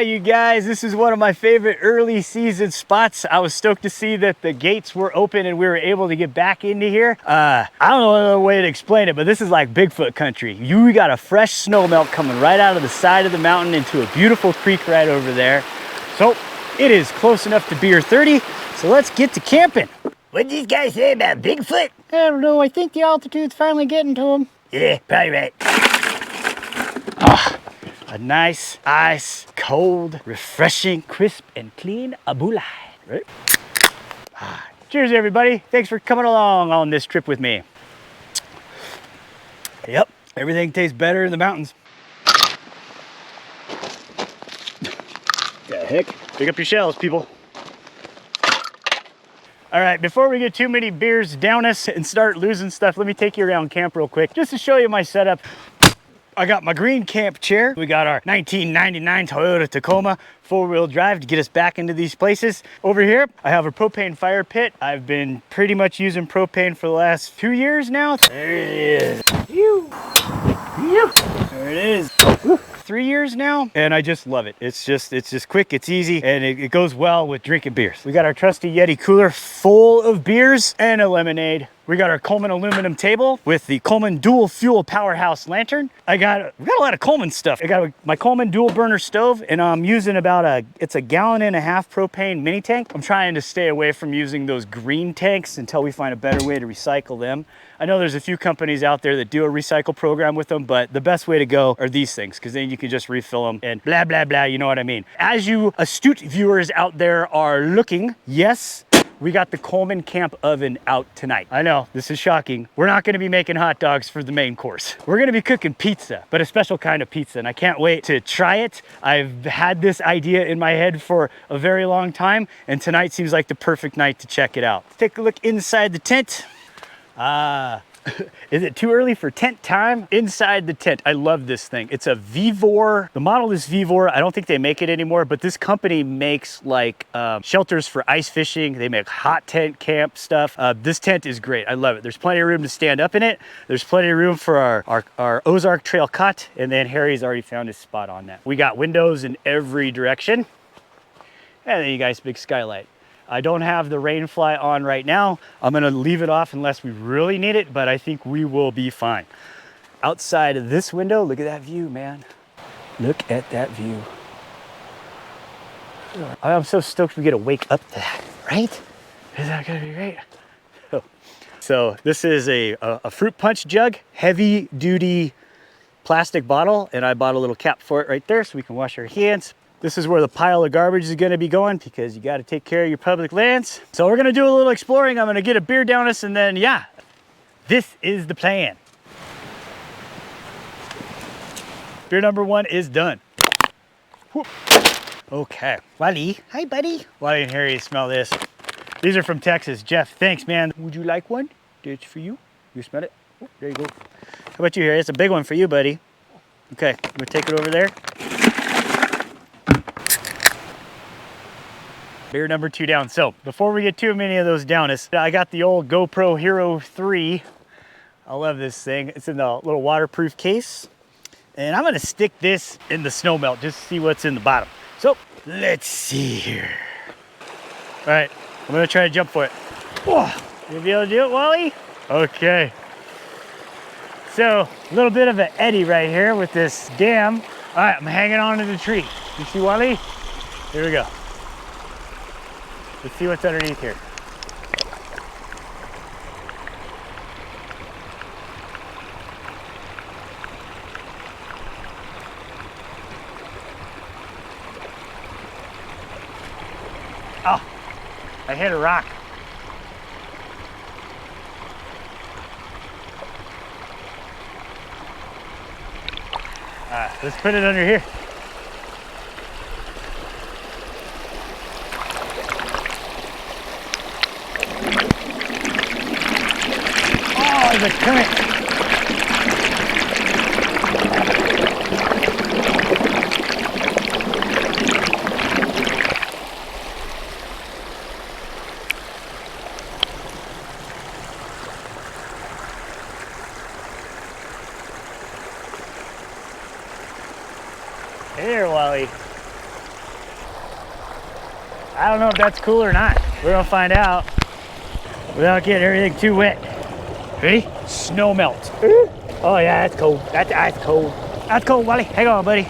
you guys. This is one of my favorite early season spots. I was stoked to see that the gates were open and we were able to get back into here. I don't know another way to explain it, but this is like Bigfoot country. You got a fresh snow melt coming right out of the side of the mountain into a beautiful creek right over there. So it is close enough to beer 30. So let's get to camping. What'd these guys say about Bigfoot? I don't know. I think the altitude's finally getting to them. Yeah, probably right. A nice, ice, cold, refreshing, crisp, and clean abulai, right? Cheers, everybody. Thanks for coming along on this trip with me. Yep, everything tastes better in the mountains. The heck? Pick up your shells, people. All right, before we get too many beers down us and start losing stuff, let me take you around camp real quick, just to show you my setup. I got my green camp chair. We got our 1999 Toyota Tacoma 4-wheel drive to get us back into these places. Over here, I have a propane fire pit. I've been pretty much using propane for the last 2 years now. There it is. There it is. 3 years now, and I just love it. It's just quick, it's easy, and it goes well with drinking beers. We got our trusty Yeti cooler full of beers and a lemonade. We got our Coleman aluminum table with the Coleman dual fuel powerhouse lantern. We got a lot of Coleman stuff. I got my Coleman dual burner stove, and I'm using about it's a 1.5 gallon propane mini tank. I'm trying to stay away from using those green tanks until we find a better way to recycle them. I know there's a few companies out there that do a recycle program with them, but the best way to go are these things, because then you can just refill them and blah, blah, blah, you know what I mean. As you astute viewers out there are looking, yes, we got the Coleman camp oven out tonight. I know, this is shocking. We're not gonna be making hot dogs for the main course. We're gonna be cooking pizza, but a special kind of pizza, and I can't wait to try it. I've had this idea in my head for a very long time, and tonight seems like the perfect night to check it out. Let's take a look inside the tent. Is it too early for tent time? Inside the tent, I love this thing. It's a Vivor. The model is Vivor. I don't think they make it anymore, but this company makes like shelters for ice fishing. They make hot tent camp stuff. This tent is great. I love it. There's plenty of room to stand up in it. There's plenty of room for our Ozark Trail cot, and then Harry's already found his spot on that. We got windows in every direction. And then you guys, big skylight. I don't have the rain fly on right now. I'm gonna leave it off unless we really need it, but I think we will be fine. Outside of this window, look at that view, man. Look at that view. I'm so stoked we get to wake up to that, right? Is that gonna be great? So this is a fruit punch jug, heavy duty plastic bottle, and I bought a little cap for it right there so we can wash our hands. This is where the pile of garbage is gonna be going, because you gotta take care of your public lands. So we're gonna do a little exploring. I'm gonna get a beer down us, and then yeah, this is the plan. Beer number 1 is done. Whoop. Okay, Wally, hi buddy. Wally and Harry, smell this. These are from Texas. Jeff, thanks man. Would you like one? It's for you. You smell it? Oh, there you go. How about you, Harry? It's a big one for you, buddy. Okay, I'm gonna take it over there. Beer number 2 down. So before we get too many of those down us, I got the old GoPro Hero 3. I love this thing. It's in the little waterproof case. And I'm gonna stick this in the snow melt just to see what's in the bottom. So let's see here. All right, I'm gonna try to jump for it. Oh, you gonna be able to do it, Wally? Okay. So a little bit of an eddy right here with this dam. All right, I'm hanging on to the tree. You see Wally? Here we go. Let's see what's underneath here. Oh, I hit a rock. All right, let's put it under here. The current. Here, Wally. I don't know if that's cool or not. We're gonna find out without getting everything too wet. Ready? Snow melt. Oh yeah, that's cold. That's ice cold. That's cold, Wally. Hang on, buddy.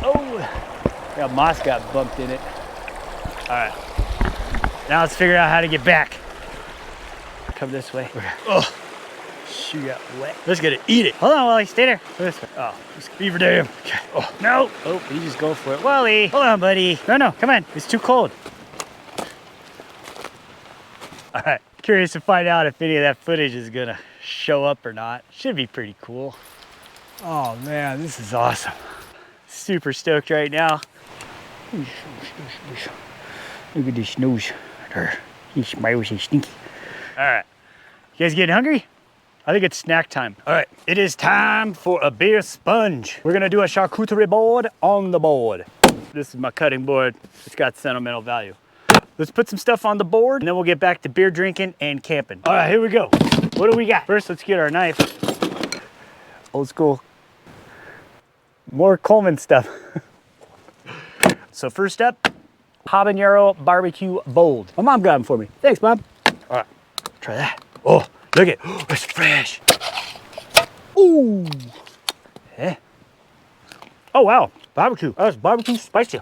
Oh, yeah, moss got bumped in it. All right. Now let's figure out how to get back. Come this way. Oh, shoe got wet. Let's get it. Eat it. Hold on, Wally. Stay there. This way. Oh, this beaver dam. Okay. Oh, no. Oh, you just go for it. Wally. Hold on, buddy. No, come on. It's too cold. All right. Curious to find out if any of that footage is gonna show up or not. Should be pretty cool. Oh man, this is awesome. Super stoked right now. Look at this nose. He smells stinky. All right, you guys getting hungry? I think it's snack time. All right, it is time for a beer sponge. We're gonna do a charcuterie board on the board. This is my cutting board. It's got sentimental value. Let's put some stuff on the board and then we'll get back to beer drinking and camping. All right, here we go. What do we got? First, let's get our knife. Old school. More Coleman stuff. So first up, habanero barbecue bold. My mom got them for me. Thanks, Mom. All right, try that. Oh, look at it. Oh, it's fresh. Ooh. Yeah. Oh, wow. Barbecue. Oh, it's barbecue spicy.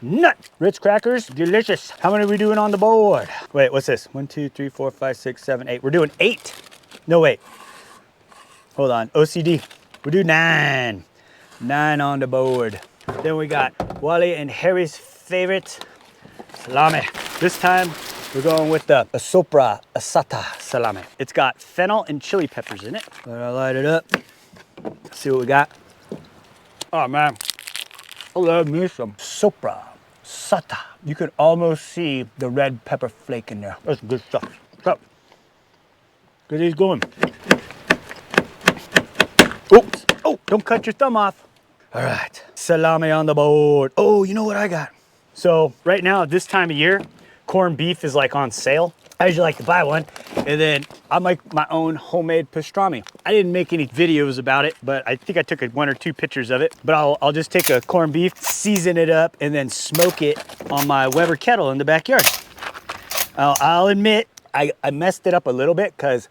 Nut. Ritz crackers, delicious. How many are we doing on the board? Wait, what's this? 1, 2, 3, 4, 5, 6, 7, 8. We're doing 8. No, wait. Hold on, OCD. We're doing 9. 9 on the board. Then we got Wally and Harry's favorite salami. This time, we're going with the sopra asata salami. It's got fennel and chili peppers in it. Let I light it up. Let's see what we got. Oh man, I love me some sopra asata. You can almost see the red pepper flake in there. That's good stuff. So, get these going. Oops. Oh, don't cut your thumb off. All right, salami on the board. Oh, you know what I got? So right now, this time of year, corned beef is like on sale. I usually like to buy one, and then I make my own homemade pastrami. I didn't make any videos about it, but I think I took 1 or 2 pictures of it. But I'll just take a corned beef, season it up, and then smoke it on my Weber kettle in the backyard. I'll admit, I messed it up a little bit because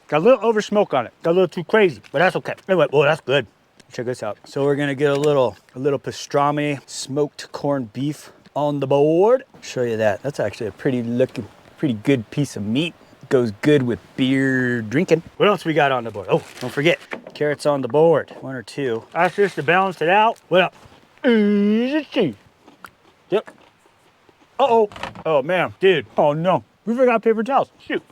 got a little over smoke on it. Got a little too crazy, but that's okay. Anyway, well, that's good. Check this out. So we're gonna get a little pastrami, smoked corned beef on the board. Show you that. That's actually a pretty good piece of meat. Goes good with beer drinking. What else we got on the board? Oh, don't forget, carrots on the board. 1 or 2. That's just to balance it out. What up? Easy cheese. Yep. Uh-oh. Oh man, dude. Oh no, we forgot paper towels. Shoot.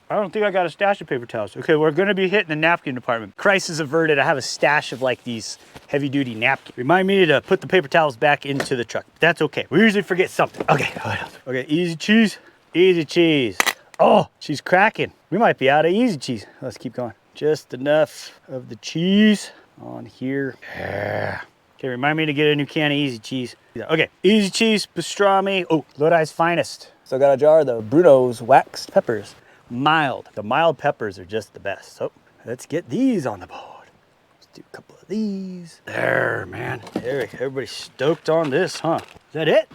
I don't think I got a stash of paper towels. Okay, we're gonna be hitting the napkin department. Crisis averted. I have a stash of like these heavy duty napkins. Remind me to put the paper towels back into the truck. That's okay. We usually forget something. Okay, what else? Okay, easy cheese. Easy cheese. Oh, she's cracking. We might be out of easy cheese. Let's keep going. Just enough of the cheese on here. Yeah. Okay, remind me to get a new can of easy cheese. Okay, easy cheese, pastrami. Oh, Lodi's finest. So I got a jar of the Bruno's waxed peppers. Mild. The mild peppers are just the best. So let's get these on the board. Let's do a couple of these. There, man. There, everybody's stoked on this, huh? Is that it?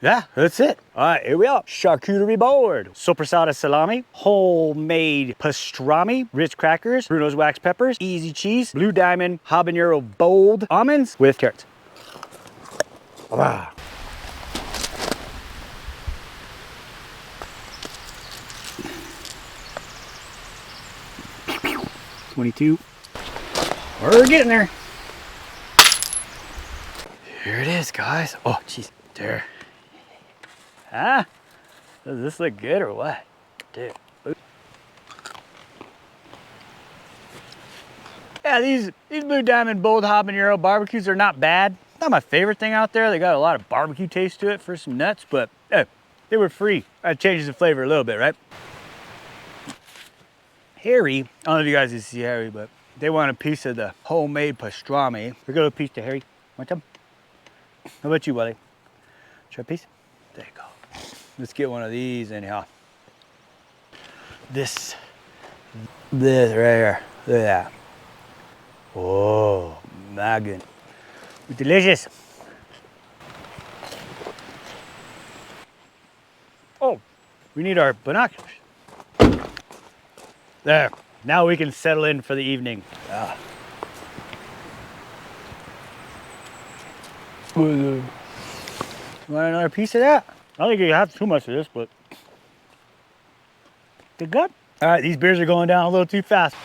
Yeah, that's it. All right, here we are. Charcuterie board. Sopressata salami, homemade pastrami, Ritz crackers, Bruno's wax peppers, easy cheese, blue diamond, habanero bold almonds with carrots. Wow. 22. We're getting there. Here it is, guys. Oh, jeez. There. Huh? Does this look good or what? Dude. Yeah, these Blue Diamond Bold Habanero barbecues are not bad. Not my favorite thing out there. They got a lot of barbecue taste to it for some nuts, but hey, they were free. That changes the flavor a little bit, right? Harry, I don't know if you guys can see Harry, but they want a piece of the homemade pastrami. We got a piece to Harry. Want some? How about you, Willie? Try a piece? There you go. Let's get one of these anyhow. This right here. Look at that. Oh, my goodness. Delicious. We need our binoculars. There. Now we can settle in for the evening. You want another piece of that? I don't think you have too much of this, but good gut. All right, these beers are going down a little too fast.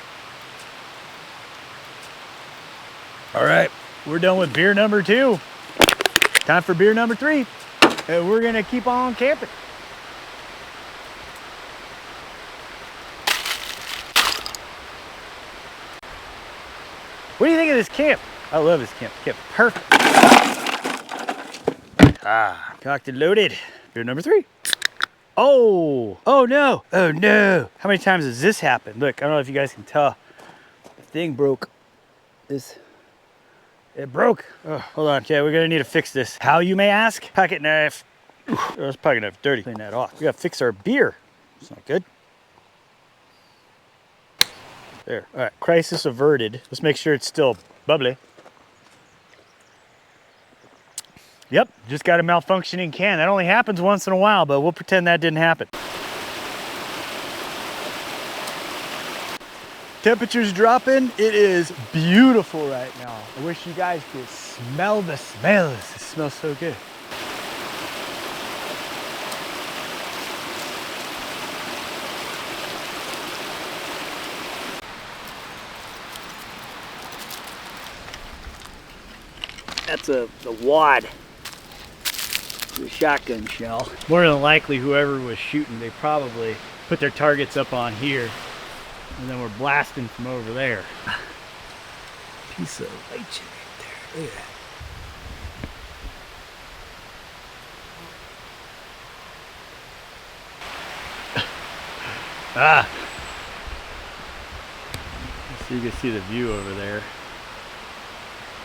All right, we're done with beer number 2. Time for beer number 3. And we're gonna keep on camping. What do you think of this camp? I love this camp. Camp perfect. Cocked and loaded. Beer number 3. Oh no. Oh no. How many times has this happened? Look, I don't know if you guys can tell. The thing broke. It broke. Oh, hold on. Okay, we're gonna need to fix this. How, you may ask? Pocket knife. Ooh, this pocket knife dirty. Clean that off. We gotta fix our beer. It's not good. There. All right, crisis averted. Let's make sure it's still bubbly. Yep, just got a malfunctioning can. That only happens once in a while, but we'll pretend that didn't happen. Temperature's dropping. It is beautiful right now. I wish you guys could smell the smells. It smells so good. That's the wad. The shotgun shell. More than likely, whoever was shooting, they probably put their targets up on here, and then we're blasting from over there. Piece of light right there. Look at that. So you can see the view over there,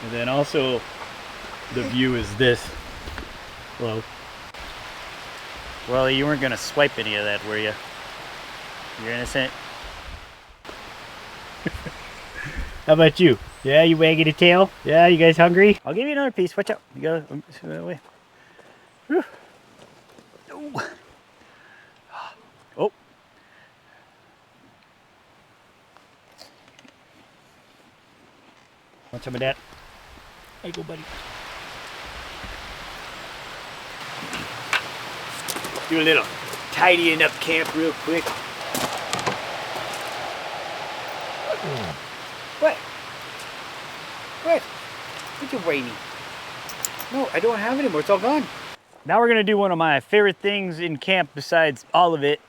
and then also the view is this. Hello. Well, you weren't gonna swipe any of that, were you? You're innocent. How about you? Yeah, you wagging a tail? Yeah, you guys hungry? I'll give you another piece. Watch out. You gotta that way. Whew. Oh. Want some of that? There you go, buddy. Do a little tidying up camp real quick. What? What? What you waiting? No, I don't have it anymore. It's all gone. Now we're gonna do one of my favorite things in camp besides all of it.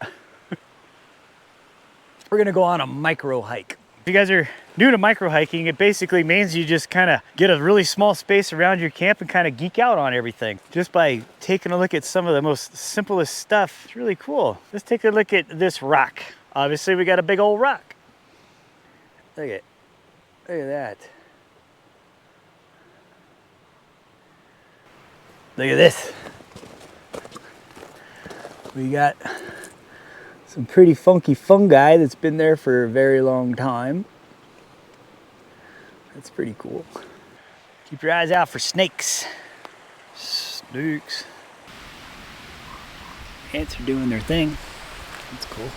We're gonna go on a micro hike. If you guys are new to micro hiking, it basically means you just kind of get a really small space around your camp and kind of geek out on everything. Just by taking a look at some of the most simplest stuff. It's really cool. Let's take a look at this rock. Obviously we got a big old rock. Look at that. Look at this. We got some pretty funky fungi that's been there for a very long time. That's pretty cool. Keep your eyes out for snakes. Snakes. Ants are doing their thing. That's cool.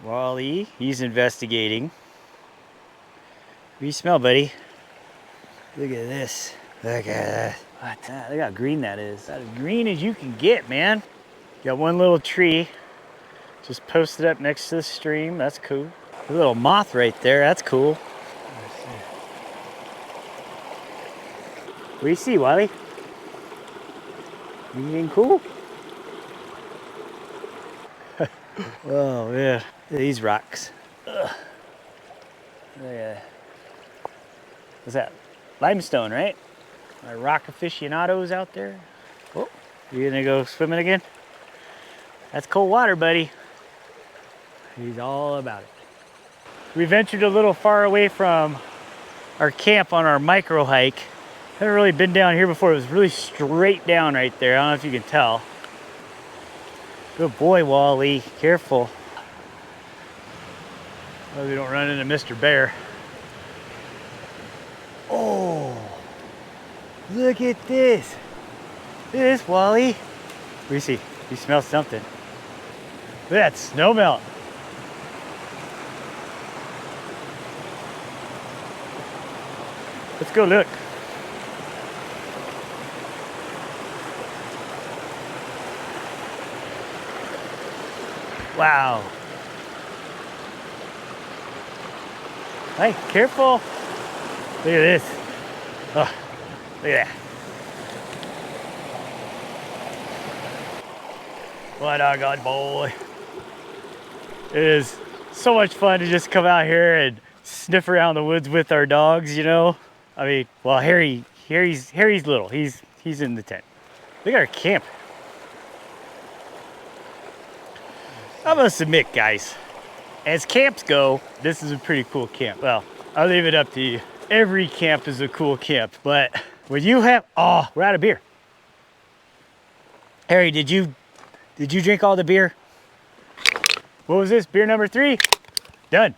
Wally, he's investigating. What do you smell, buddy? Look at this. Look at that. What? Look how green that is. That's as green as you can get, man. Got one little tree just posted up next to the stream. That's cool. A little moth right there. That's cool. What do you see, Wally? Anything cool? Oh, yeah. Look at these rocks. Ugh. Look at that. What's that? Limestone, right? My rock aficionados out there. Oh, you gonna go swimming again? That's cold water, buddy. He's all about it. We ventured a little far away from our camp on our micro hike. Haven't really been down here before. It was really straight down right there. I don't know if you can tell. Good boy, Wally. Careful. Hope we don't run into Mr. Bear. Oh, look at this. Look at this, Wally. We see. You smell something. Look at that snow melt. Let's go look. Wow. Hey, careful. Look at this. Oh, look at that. What a good boy. It is so much fun to just come out here and sniff around the woods with our dogs, you know? I mean, well, Harry's little. He's in the tent. Look at our camp. I must admit, guys, as camps go, this is a pretty cool camp. Well, I'll leave it up to you. Every camp is a cool camp, but when you have, oh, we're out of beer. Harry, did you drink all the beer? What was this, beer number 3? Done.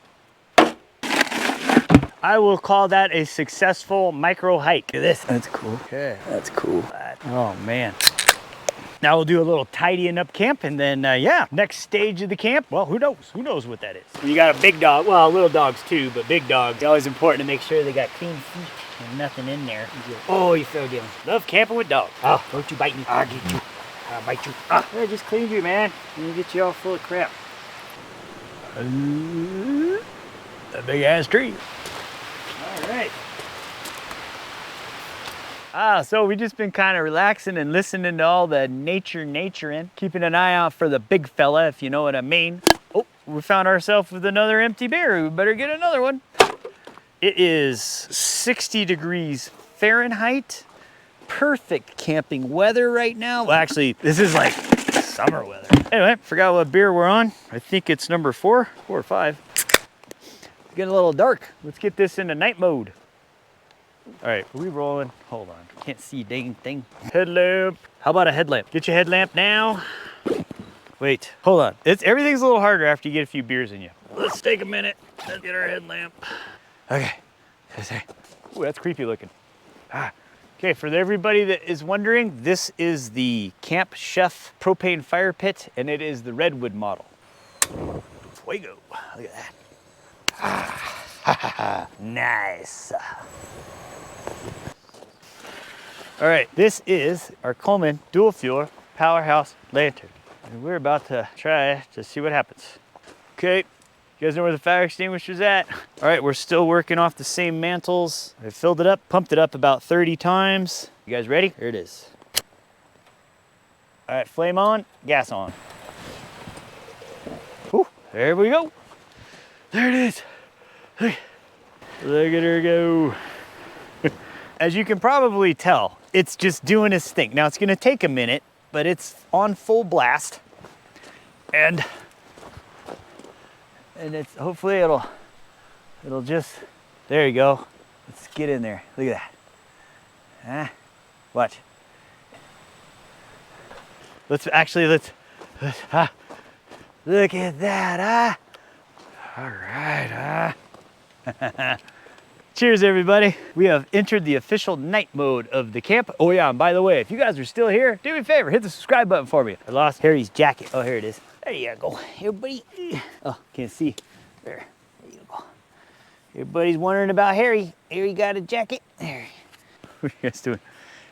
I will call that a successful micro hike. Look at this, that's cool. Okay, that's cool. Oh man. Now we'll do a little tidying up camp, and then yeah, next stage of the camp, well, who knows what that is. When you got a big dog, well, little dogs too, but big dogs, it's always important to make sure they got clean feet and nothing in there. Oh, you feel good. Love camping with dogs. Oh, don't you bite me. I'll get you. I'll bite you. Ah, I just cleaned you, man. Let me get you all full of crap. A big ass tree. All right. So we just been kind of relaxing and listening to all the nature, keeping an eye out for the big fella, if you know what I mean. Oh, we found ourselves with another empty beer. We better get another one. It is 60 degrees Fahrenheit. Perfect camping weather right now. Well, actually, this is like summer weather. Anyway, forgot what beer we're on. I think it's number 4 or 5. It's getting a little dark. Let's get this into night mode. All right, are we rolling? Hold on, can't see a dang thing. Headlamp. How about a headlamp? Get your headlamp now. Wait, hold on. Everything's a little harder after you get a few beers in you. Let's take a minute. Let's get our headlamp. Okay. Ooh, that's creepy looking. Okay, for everybody that is wondering, this is the Camp Chef propane fire pit, and it is the Redwood model. Fuego. Look at that. Nice. All right, this is our Coleman dual fuel powerhouse lantern. And we're about to try to see what happens. Okay, you guys know where the fire extinguisher's at? All right, we're still working off the same mantles. I filled it up, pumped it up about 30 times. You guys ready? Here it is. All right, flame on, gas on. Whew, there we go. There it is. Look at her go. As you can probably tell, it's just doing its thing. Now it's gonna take a minute, but it's on full blast. And it's hopefully it'll just, there you go. Let's get in there. Look at that. Watch. Let's look at that, All right, Cheers, everybody. We have entered the official night mode of the camp. Oh yeah, and by the way, if you guys are still here, do me a favor, hit the subscribe button for me. I lost Harry's jacket. Oh, here it is. There you go, everybody. Oh, can't see. There you go. Everybody's wondering about Harry. Harry got a jacket. There. What are you guys doing?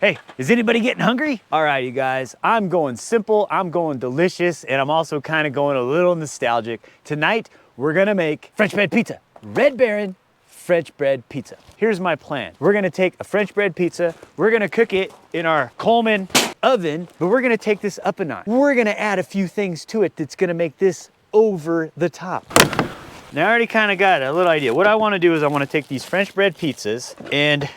Hey, is anybody getting hungry? All right, you guys, I'm going simple, I'm going delicious, and I'm also kind of going a little nostalgic. Tonight, we're gonna make French bread pizza. Red Baron French bread pizza. Here's my plan. We're gonna take a French bread pizza, we're gonna cook it in our Coleman oven, but we're gonna take this up a notch. We're gonna add a few things to it that's gonna make this over the top. Now I already kind of got a little idea. What I want to do is I want to take these French bread pizzas and,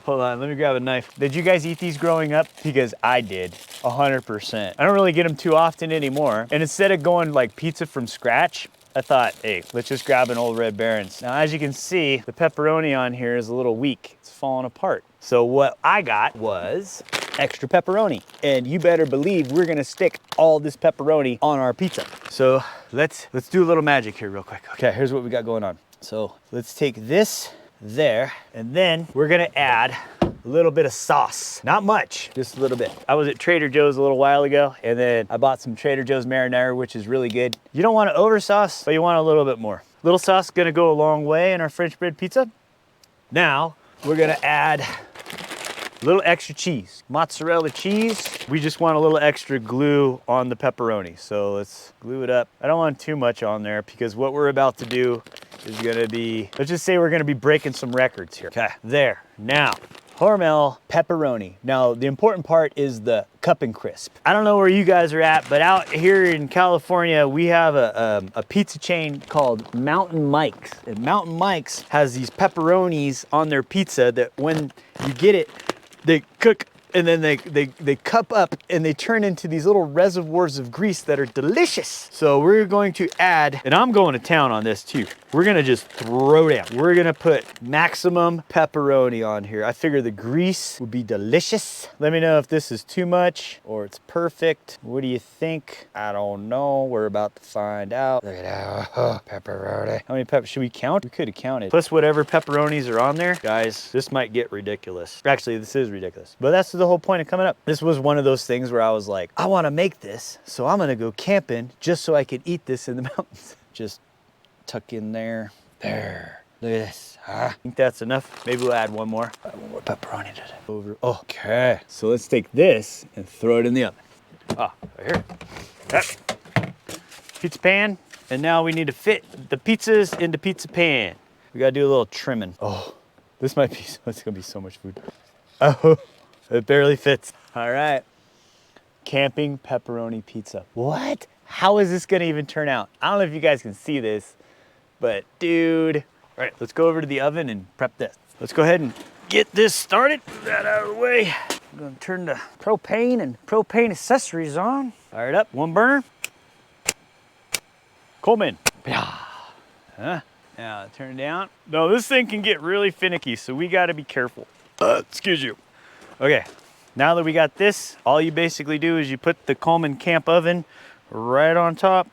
hold on, let me grab a knife. Did you guys eat these growing up? Because I did, 100%. I don't really get them too often anymore. And instead of going like pizza from scratch, I thought, hey, let's just grab an old Red Baron's. Now, as you can see, the pepperoni on here is a little weak. It's falling apart. So what I got was extra pepperoni. And you better believe we're gonna stick all this pepperoni on our pizza. So let's do a little magic here real quick. Okay, here's what we got going on. So let's take this there, and then we're gonna add a little bit of sauce. Not much, just a little bit. I was at Trader Joe's a little while ago, and then I bought some Trader Joe's marinara, which is really good. You don't want to over sauce, but you want a little bit more. Little sauce is gonna go a long way in our French bread pizza. Now, we're gonna add a little extra cheese, mozzarella cheese. We just want a little extra glue on the pepperoni. So let's glue it up. I don't want too much on there because what we're about to do is gonna be, let's just say we're gonna be breaking some records here. Okay, there. Now, Hormel pepperoni. Now, the important part is the cup and crisp. I don't know where you guys are at, but out here in California, we have a pizza chain called Mountain Mike's. And Mountain Mike's has these pepperonis on their pizza that when you get it, they cook and then they cup up and they turn into these little reservoirs of grease that are delicious. So we're going to add, and I'm going to town on this too. We're gonna just throw down. We're gonna put maximum pepperoni on here. I figure the grease would be delicious. Let me know if this is too much or it's perfect. What do you think? I don't know. We're about to find out. Look at that, oh, pepperoni. How many peppers, should we count? We could have counted. Plus whatever pepperonis are on there. Guys, this might get ridiculous. Actually, this is ridiculous, but that's the whole point of coming up. This was one of those things where I was like, I wanna make this, so I'm gonna go camping just so I could eat this in the mountains. Just tuck in there. There. Look at this. I think that's enough. Maybe we'll add one more. Add one more pepperoni to it. Over. Okay. So let's take this and throw it in the oven. Ah, right here. Ah. Pizza pan. And now we need to fit the pizzas into pizza pan. We gotta do a little trimming. Oh, this might be, it's gonna be so much food. Oh, it barely fits. All right. Camping pepperoni pizza. What? How is this gonna even turn out? I don't know if you guys can see this, but dude. All right, let's go over to the oven and prep this. Let's go ahead and get this started. Move that out of the way. I'm gonna turn the propane and propane accessories on. Fire it up, one burner. Coleman. Huh? Now turn it down. No, this thing can get really finicky, so we gotta be careful. Excuse you. Okay, now that we got this, all you basically do is you put the Coleman camp oven right on top.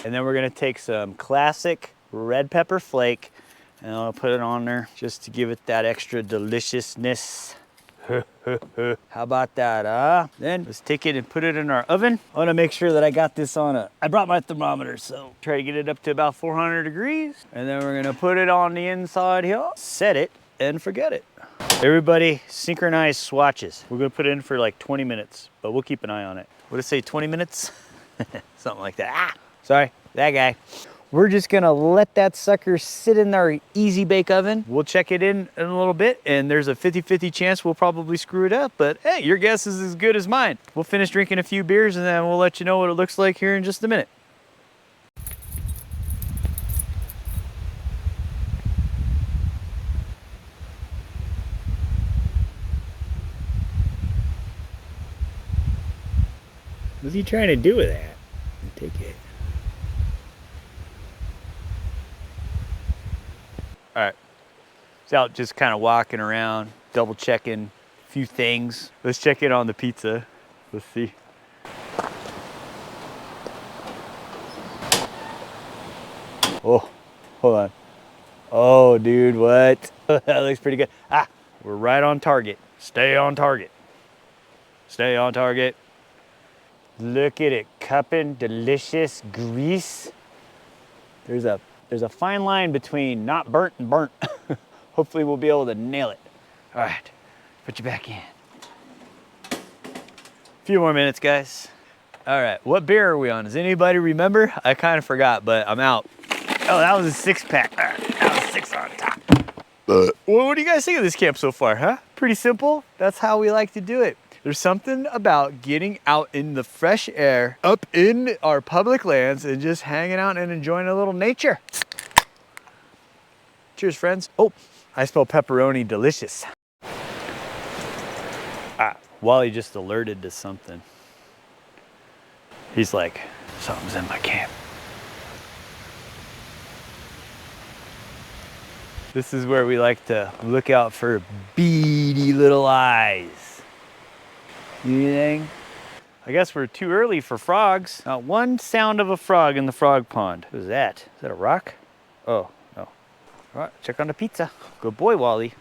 And then we're gonna take some classic red pepper flake and I'll put it on there just to give it that extra deliciousness. How about that, Then let's take it and put it in our oven. I wanna make sure that I got this on I brought my thermometer, so try to get it up to about 400 degrees. And then we're gonna put it on the inside here, set it, and forget it. Everybody synchronize swatches. We're gonna put it in for like 20 minutes, but we'll keep an eye on it. What did it say, 20 minutes? Something like that. Ah, sorry, that guy. We're just gonna let that sucker sit in our easy bake oven. We'll check it in a little bit, and there's a 50-50 chance we'll probably screw it up, but hey, your guess is as good as mine. We'll finish drinking a few beers, and then we'll let you know what it looks like here in just a minute. What's he trying to do with that? Take it. All right, it's out just kind of walking around, double checking a few things. Let's check in on the pizza. Let's see. Oh, hold on. Oh, dude, what? That looks pretty good. Ah, we're right on target. Stay on target. Stay on target. Look at it, cupping delicious grease. There's a fine line between not burnt and burnt. Hopefully we'll be able to nail it. All right, put you back in. A few more minutes, guys. All right, what beer are we on? Does anybody remember? I kind of forgot, but I'm out. Oh, that was a 6-pack. All right, that was 6 on top. Well, what do you guys think of this camp so far, huh? Pretty simple. That's how we like to do it. There's something about getting out in the fresh air, up in our public lands, and just hanging out and enjoying a little nature. Cheers, friends. Oh, I smell pepperoni delicious. Ah, Wally just alerted to something. He's like, something's in my camp. This is where we like to look out for beady little eyes. Anything? I guess we're too early for frogs. Not one sound of a frog in the frog pond. What is that? Is that a rock? Oh, no. All right, check on the pizza. Good boy, Wally.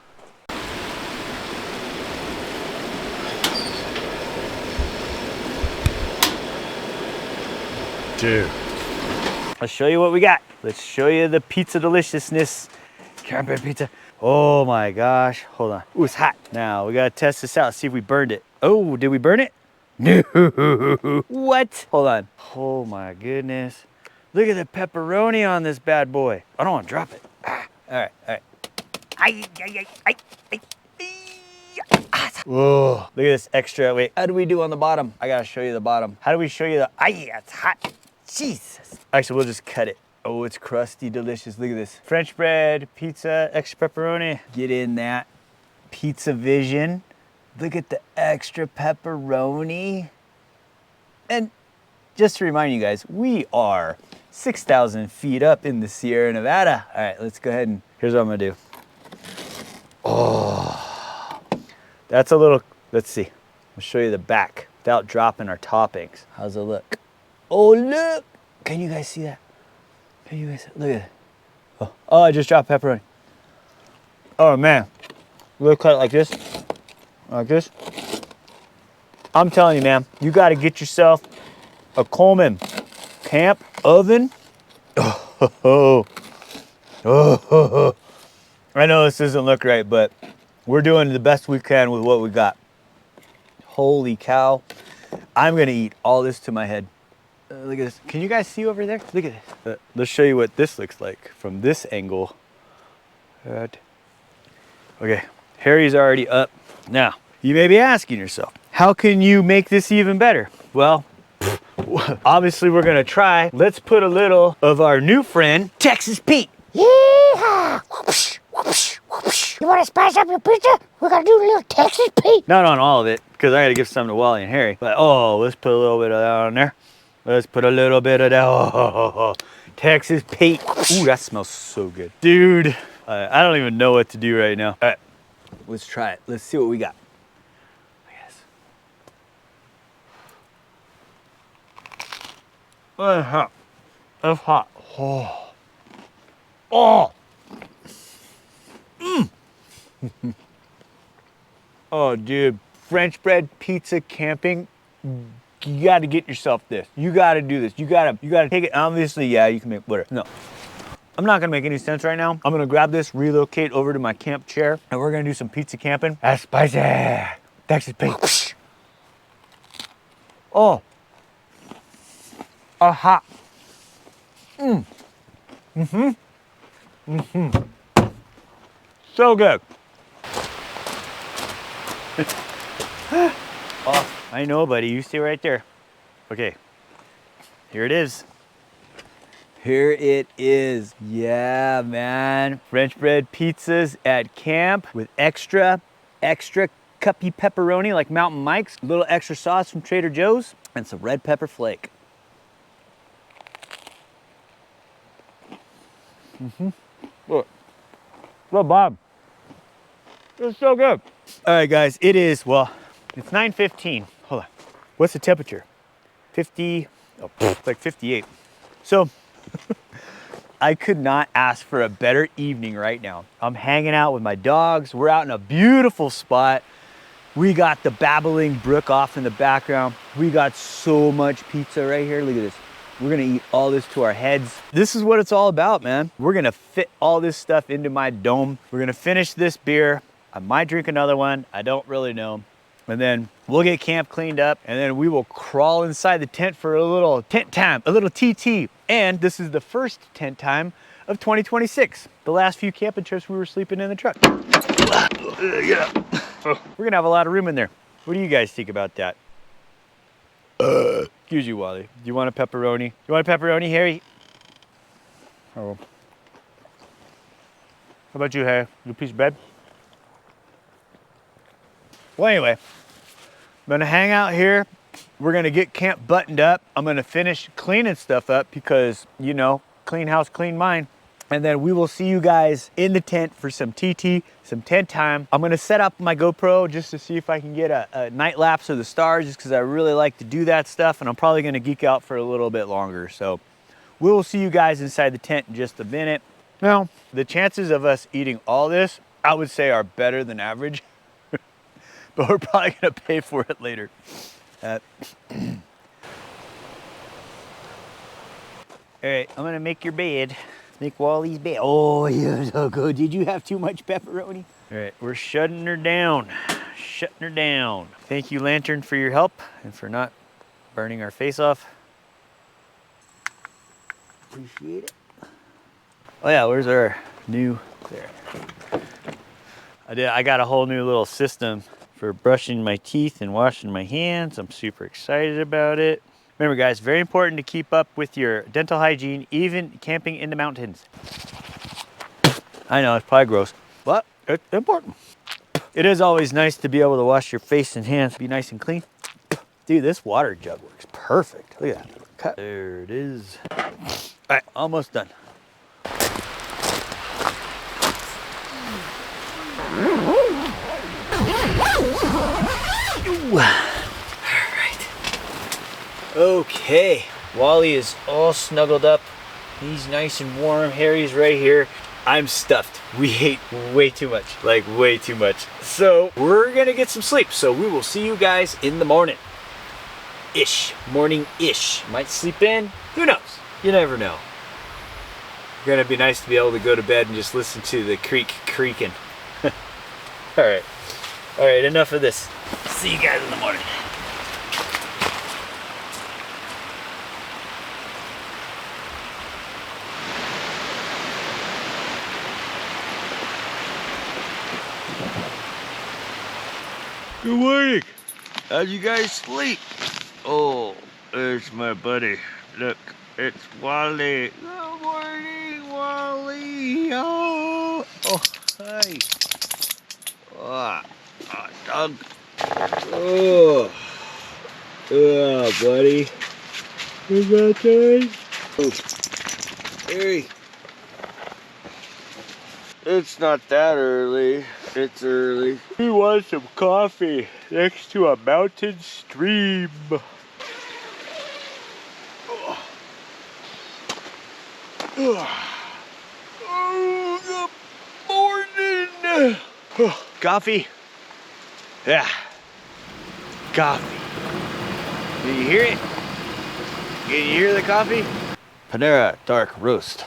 Dude. Let's show you what we got. Let's show you the pizza deliciousness. Camping pizza. Oh my gosh. Hold on. Ooh, it's hot. Now we gotta test this out, see if we burned it. Oh, did we burn it? No. What? Hold on. Oh my goodness. Look at the pepperoni on this bad boy. I don't want to drop it. Ah. All right, all right. Whoa, look at this extra. Wait, how do we do on the bottom? I gotta show you the bottom. How do we show you the, it's hot. Jesus. Actually, we'll just cut it. Oh, it's crusty, delicious. Look at this. French bread, pizza, extra pepperoni. Get in that pizza vision. Look at the extra pepperoni. And just to remind you guys, we are 6,000 feet up in the Sierra Nevada. All right, let's go ahead and, here's what I'm gonna do. Oh, that's a little, let's see. I'll show you the back without dropping our toppings. How's it look? Oh, look. Can you guys see that? Can you guys, look at it. Oh, I just dropped pepperoni. Oh man, we'll cut it like this. Like this. I'm telling you, man, you gotta get yourself a Coleman camp oven. Oh. I know this doesn't look right, but we're doing the best we can with what we got. Holy cow. I'm gonna eat all this to my head. Look at this. Can you guys see over there? Look at this. Let's show you what this looks like from this angle. Okay, Harry's already up. Now, you may be asking yourself, how can you make this even better? Well, obviously we're gonna try. Let's put a little of our new friend, Texas Pete. Yeehaw! Whoopsh, whoopsh, whoopsh. You want to spice up your pizza? We're going to do a little Texas Pete. Not on all of it, because I gotta give some to Wally and Harry. But oh, let's put a little bit of that on there. Let's put a little bit of that. Oh, Texas Pete. Ooh, that smells so good. Dude, I don't even know what to do right now. All right, let's try it. Let's see what we got. Oh, it's hot. It's hot. Oh. Oh. Oh, dude. French bread pizza camping. You got to get yourself this. You got to do this. You got to take it. Obviously, yeah, you can make whatever. No. I'm not going to make any sense right now. I'm going to grab this, relocate over to my camp chair, and we're going to do some pizza camping. That's spicy. Texas Pete. Oh. Hot. So good. Oh, I know, buddy. You stay right there. Okay. Here it is. Here it is. Yeah, man. French bread pizzas at camp with extra cuppy pepperoni like Mountain Mike's, a little extra sauce from Trader Joe's, and some red pepper flake. Look, Bob. It's so good. All right, guys, it is, well, it's 9:15. Hold on. What's the temperature? 50, oh, it's like 58. So, I could not ask for a better evening right now. I'm hanging out with my dogs. We're out in a beautiful spot. We got the babbling brook off in the background. We got so much pizza right here. Look at this. We're gonna eat all this to our heads. This is what it's all about, man. We're gonna fit all this stuff into my dome. We're gonna finish this beer. I might drink another one. I don't really know. And then we'll get camp cleaned up, and then we will crawl inside the tent for a little tent time, a little TT. And this is the first tent time of 2026. The last few camping trips we were sleeping in the truck. Yeah. We're gonna have a lot of room in there. What do you guys think about that? Excuse you, Wally. Do you want a pepperoni? You want a pepperoni, Harry? Oh. How about you, Harry? You a piece of bread? Well, anyway, I'm gonna hang out here. We're gonna get camp buttoned up. I'm gonna finish cleaning stuff up because, you know, clean house, clean mind. And then we will see you guys in the tent for some TT, some tent time. I'm gonna set up my GoPro just to see if I can get a night lapse of the stars, just because I really like to do that stuff, and I'm probably gonna geek out for a little bit longer. So we will see you guys inside the tent in just a minute. Now, the chances of us eating all this, I would say, are better than average, but we're probably gonna pay for it later. All right, I'm gonna make your bed. Make Wally's bed. Oh, yeah, so good. Did you have too much pepperoni? All right, we're shutting her down. Shutting her down. Thank you, Lantern, for your help and for not burning our face off. Appreciate it. Oh yeah, where's our new, there. I got a whole new little system for brushing my teeth and washing my hands. I'm super excited about it. Remember guys, very important to keep up with your dental hygiene, even camping in the mountains. I know, it's probably gross, but it's important. It is always nice to be able to wash your face and hands, be nice and clean. Dude, this water jug works perfect. Look at that. Cut. There it is. All right, almost done. All right. Okay, Wally is all snuggled up. He's nice and warm. Harry's right here. I'm stuffed. We ate way too much, like way too much. So we're gonna get some sleep. So we will see you guys in the morning. Morning-ish. Might sleep in, who knows? You never know. Gonna be nice to be able to go to bed and just listen to the creek creaking. All right, enough of this. See you guys in the morning. Good morning. How'd you guys sleep? Oh, there's my buddy. Look, it's Wally. Good morning, Wally. Oh, hi. Dog. Oh, buddy. You got that? Oh, Harry. It's not that early. It's early. We want some coffee next to a mountain stream. Oh, good morning. Coffee? Yeah. Coffee. Can you hear it? Can you hear the coffee? Panera Dark Roast.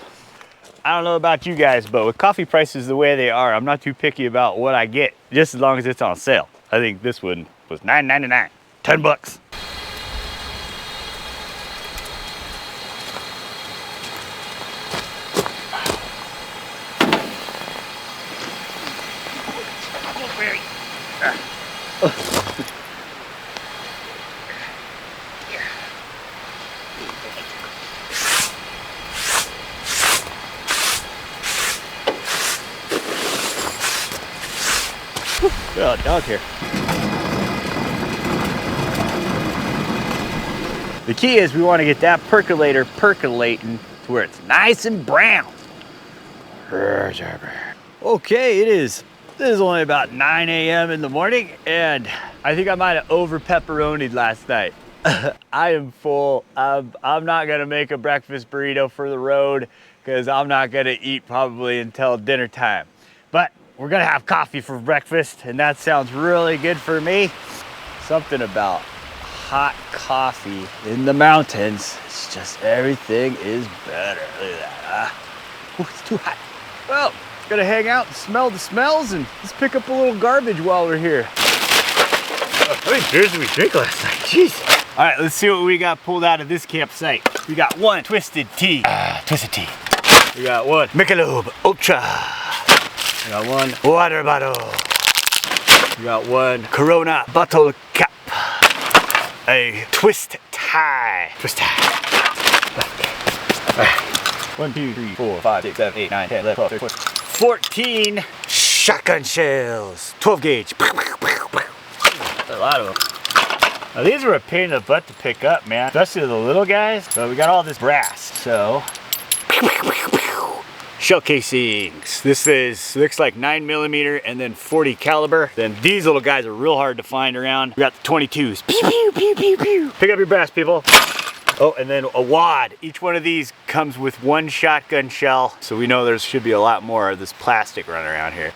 I don't know about you guys, but with coffee prices the way they are, I'm not too picky about what I get, just as long as it's on sale. I think this one was $9.99, 10 bucks. Oh, dog here. The key is we want to get that percolator percolating to where it's nice and brown. Okay, this is only about 9 a.m. in the morning, and I think I might have over pepperonied last night. I am full. I'm not gonna make a breakfast burrito for the road because I'm not gonna eat probably until dinner time. But we're gonna have coffee for breakfast, and that sounds really good for me. Something about hot coffee in the mountains. It's just, everything is better. Look at that. Ooh, it's too hot. Well, gonna hang out and smell the smells, and let's pick up a little garbage while we're here. How many beers did we drink last night? Jeez. All right, let's see what we got pulled out of this campsite. We got one Twisted Tea. Twisted Tea. We got one Michelob Ultra. We got one water bottle. We got one Corona bottle cap. A twist tie. Twist tie. Okay. 1, 2, 3, 4, 5, 6, 7, 8, 9, 10, 11, 12, 13, 14 shotgun shells. 12 gauge. A lot of them. Now these were a pain in the butt to pick up, man. Especially the little guys. But we got all this brass, so. Shell casings. This looks like 9mm and then 40 caliber. Then these little guys are real hard to find around. We got the 22s. Pew, pew, pew, pew, pew. Pick up your brass, people. Oh, and then a wad. Each one of these comes with one shotgun shell. So we know there should be a lot more of this plastic running around here.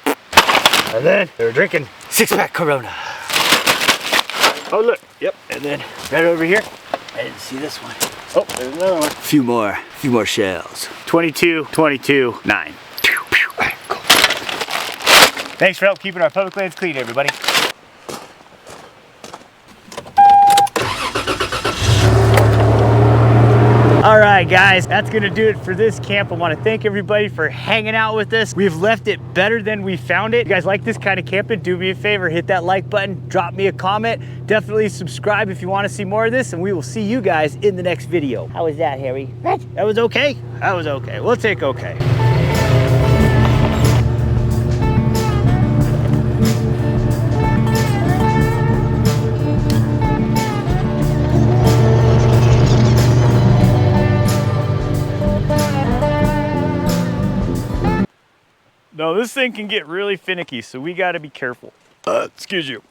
And then they're drinking 6-pack Corona. Oh look, yep. And then right over here, I didn't see this one. Oh, there's another one. Few more shells. 22, 22, 9. All right, cool. Thanks for help keeping our public lands clean, everybody. All right, guys, that's gonna do it for this camp. I wanna thank everybody for hanging out with us. We've left it better than we found it. If you guys like this kind of camping, do me a favor, hit that like button, drop me a comment, definitely subscribe if you wanna see more of this, and we will see you guys in the next video. How was that, Harry? Right? That was okay? That was okay. We'll take okay. No, this thing can get really finicky, so we gotta be careful. Excuse you.